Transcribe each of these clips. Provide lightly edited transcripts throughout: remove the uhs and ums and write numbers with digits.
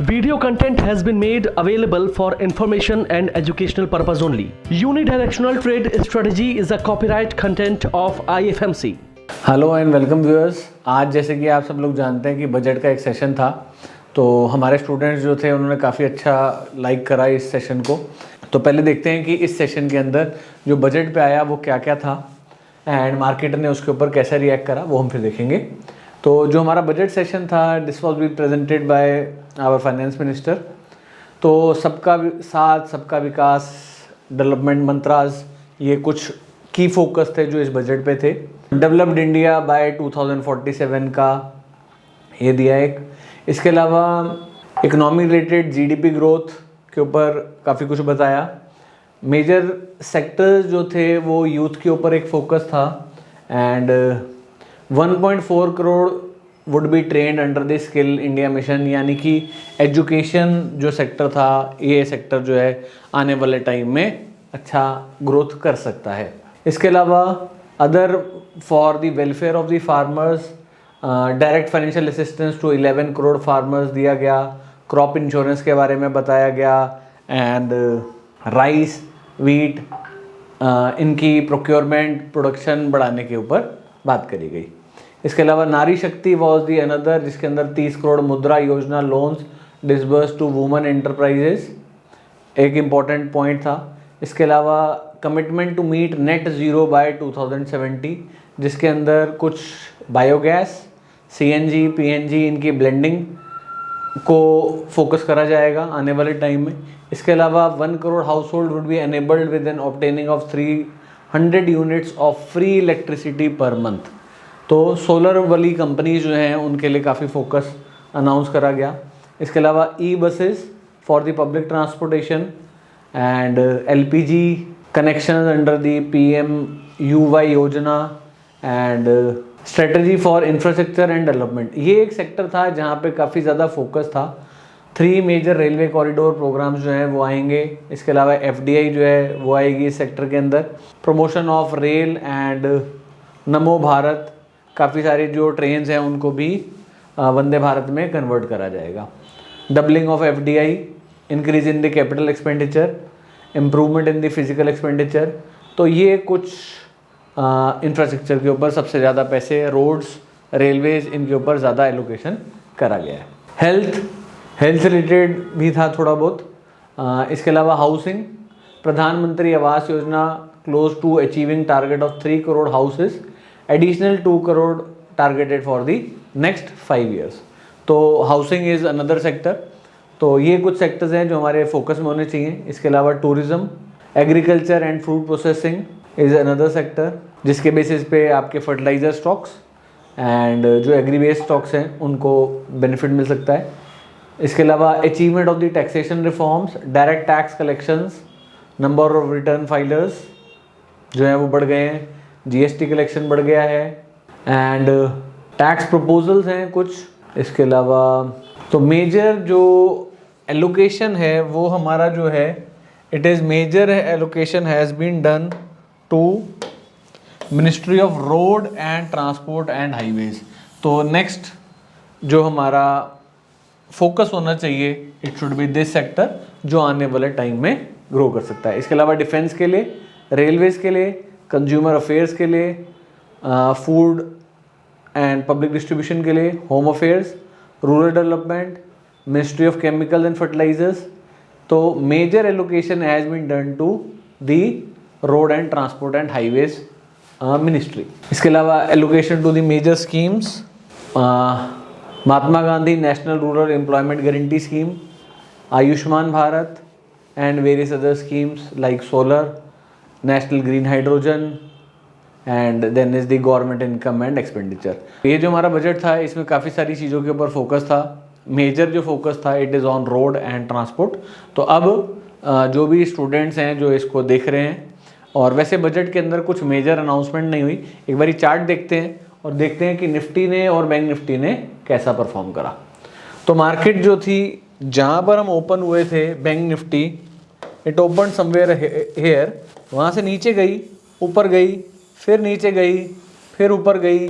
Video content has been made available for information and educational purpose only. Unidirectional trade strategy is a copyright content of IFMC. Hello and welcome viewers. आज जैसे कि आप सब लोग जानते हैं कि बजट का एक सेशन था, तो हमारे स्टूडेंट्स जो थे उन्होंने काफ़ी अच्छा लाइक करा इस सेशन को। तो पहले देखते हैं कि इस सेशन के अंदर जो बजट पे आया वो क्या क्या था एंड मार्केट ने उसके ऊपर कैसा रिएक्ट करा, वो हम फिर देखेंगे। तो जो हमारा बजट सेशन था, this was be presented by our finance minister. तो सबका साथ, सबका विकास, डेवलपमेंट मंत्रास, ये कुछ की फोकस थे जो इस बजट पे थे। डेवलप्ड इंडिया बाय 2047 का ये दिया एक। इसके अलावा इकोनॉमी रिलेटेड जीडीपी ग्रोथ के ऊपर काफ़ी कुछ बताया। मेजर सेक्टर्स जो थे वो यूथ के ऊपर एक फोकस था and 1.4 crore would be trend under the skill India mission, यानी कि एजुकेशन जो सेक्टर था, ये सेक्टर जो है आने वाले टाइम में अच्छा ग्रोथ कर सकता है। इसके अलावा other for the welfare of the farmers, direct financial assistance to 11 crore farmers दिया गया। क्रॉप इंश्योरेंस के बारे में बताया गया एंड राइस, वीट, इनकी प्रोक्योरमेंट, प्रोडक्शन बढ़ाने के ऊपर बात करी गई। इसके अलावा नारी शक्ति वॉज दी अनदर, जिसके अंदर 30 crore Mudra Yojana loans disburse to women enterprises एक इम्पॉर्टेंट पॉइंट था। इसके अलावा commitment to meet net zero by 2070, जिसके अंदर कुछ बायोगैस, सीएनजी, पीएनजी, इनकी ब्लेंडिंग को फोकस करा जाएगा आने वाले टाइम में। इसके अलावा 1 crore household would be enabled with an obtaining of 300 units of free electricity per month. तो सोलर वाली कंपनीज जो हैं उनके लिए काफ़ी फोकस अनाउंस करा गया। इसके अलावा e buses for the public transportation and LPG connection under the PMUY योजना and strategy for infrastructure and development, ये एक सेक्टर था जहाँ पे काफ़ी ज़्यादा फोकस था। 3 मेजर रेलवे कॉरिडोर प्रोग्राम्स जो हैं वो आएंगे। इसके अलावा FDI जो है वो आएगी इस सेक्टर के अंदर। प्रमोशन ऑफ रेल एंड नमो भारत, काफ़ी सारी जो ट्रेन्स हैं उनको भी वंदे भारत में कन्वर्ट करा जाएगा। Doubling of FDI, increase in the capital expenditure, improvement in the physical expenditure. तो ये कुछ इंफ्रास्ट्रक्चर के ऊपर सबसे ज़्यादा पैसे, रोड्स, रेलवेज, इनके ऊपर ज़्यादा एलोकेशन करा गया है। हेल्थ रिलेटेड भी था थोड़ा बहुत। इसके अलावा housing, Pradhan Mantri Awas Yojana close to achieving target of 3 crore houses, additional 2 crore targeted for the next 5 years. तो हाउसिंग इज़ अनदर सेक्टर। तो ये कुछ सेक्टर्स हैं जो हमारे फोकस में होने चाहिए। इसके अलावा tourism, agriculture and food processing is another sector, जिसके बेसिस पे आपके फर्टिलाइज़र स्टॉक्स एंड जो एग्री बेस्ड स्टॉक्स हैं उनको बेनिफिट मिल सकता है। इसके अलावा achievement of the taxation reforms, direct tax collections, number of return filers जो हैं वो बढ़ गए हैं, GST कलेक्शन बढ़ गया है एंड टैक्स प्रपोजल्स हैं कुछ। इसके अलावा तो मेजर जो एलोकेशन है वो हमारा जो है, it is major allocation has been done to ministry of road and transport and highways. तो नेक्स्ट जो हमारा फोकस होना चाहिए, it should be this sector जो आने वाले टाइम में ग्रो कर सकता है। इसके अलावा डिफेंस के लिए, रेलवेज के लिए, कंज्यूमर अफेयर्स के लिए, फूड एंड पब्लिक डिस्ट्रीब्यूशन के लिए, home affairs, rural development, ministry of chemical and fertilizers. तो major allocation has been done to the road and transport and highways ministry. इसके अलावा allocation to the major schemes, Mahatma Gandhi national rural employment guarantee scheme, Ayushman Bharat and various other schemes like solar, national green hydrogen and then is the government income and expenditure. ये जो हमारा budget था इसमें काफ़ी सारी चीज़ों के ऊपर फोकस था। मेजर जो फोकस था it is on road and transport. तो अब जो भी स्टूडेंट्स हैं जो इसको देख रहे हैं, और वैसे बजट के अंदर कुछ मेजर अनाउंसमेंट नहीं हुई, एक बारी चार्ट देखते हैं और देखते हैं कि निफ्टी ने और बैंक निफ्टी ने कैसा परफॉर्म करा। तो मार्केट जो थी, जहाँ पर हम ओपन हुए थे, bank Nifty it open somewhere here, वहाँ से नीचे गई, ऊपर गई, फिर नीचे गई, फिर ऊपर गई,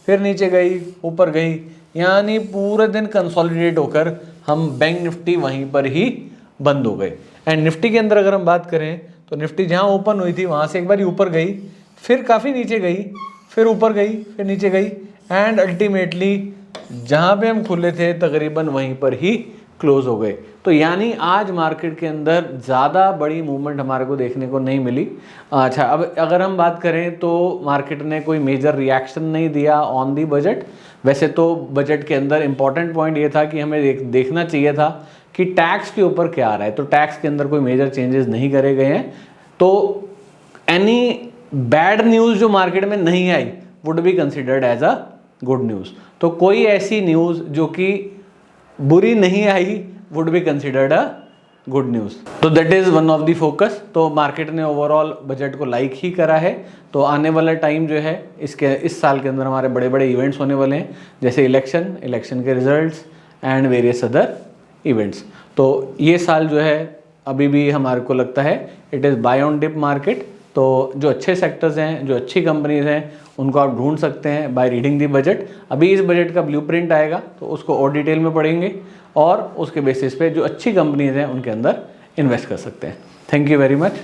फिर नीचे गई, ऊपर गई, यानी पूरे दिन कंसोलिडेट होकर हम बैंक निफ्टी वहीं पर ही बंद हो गए। एंड निफ्टी के अंदर अगर हम बात करें तो निफ्टी जहाँ ओपन हुई थी वहाँ से एक बार ऊपर गई, फिर काफ़ी नीचे गई, फिर ऊपर गई, फिर नीचे गई एंड अल्टीमेटली जहाँ पे हम खुले थे तकरीबन वहीं पर ही क्लोज हो गए। तो यानी आज मार्केट के अंदर ज़्यादा बड़ी मूवमेंट हमारे को देखने को नहीं मिली। अच्छा, अब अगर हम बात करें तो मार्केट ने कोई मेजर रिएक्शन नहीं दिया ऑन दी बजट। वैसे तो बजट के अंदर इंपॉर्टेंट पॉइंट ये था कि हमें देखना चाहिए था कि टैक्स के ऊपर क्या आ रहा है, तो टैक्स के अंदर कोई मेजर चेंजेस नहीं करे गए हैं। तो एनी बैड न्यूज़ जो मार्केट में नहीं आई would be considered as a good news. तो कोई ऐसी न्यूज़ जो कि बुरी नहीं आई would be considered a good news. तो that is one of the focus. तो मार्केट ने ओवरऑल बजट को लाइक ही करा है। तो आने वाला टाइम जो है इस साल के अंदर हमारे बड़े बड़े इवेंट्स होने वाले हैं, जैसे इलेक्शन के results and various other events. तो ये साल जो है अभी भी हमारे को लगता है it is buy on dip market. तो जो अच्छे सेक्टर्स हैं, जो अच्छी कंपनीज हैं, उनको आप ढूंढ सकते हैं बाय रीडिंग दी बजट। अभी इस बजट का ब्लूप्रिंट आएगा तो उसको और डिटेल में पढ़ेंगे और उसके बेसिस पे जो अच्छी कंपनीज हैं उनके अंदर इन्वेस्ट कर सकते हैं। Thank you very much.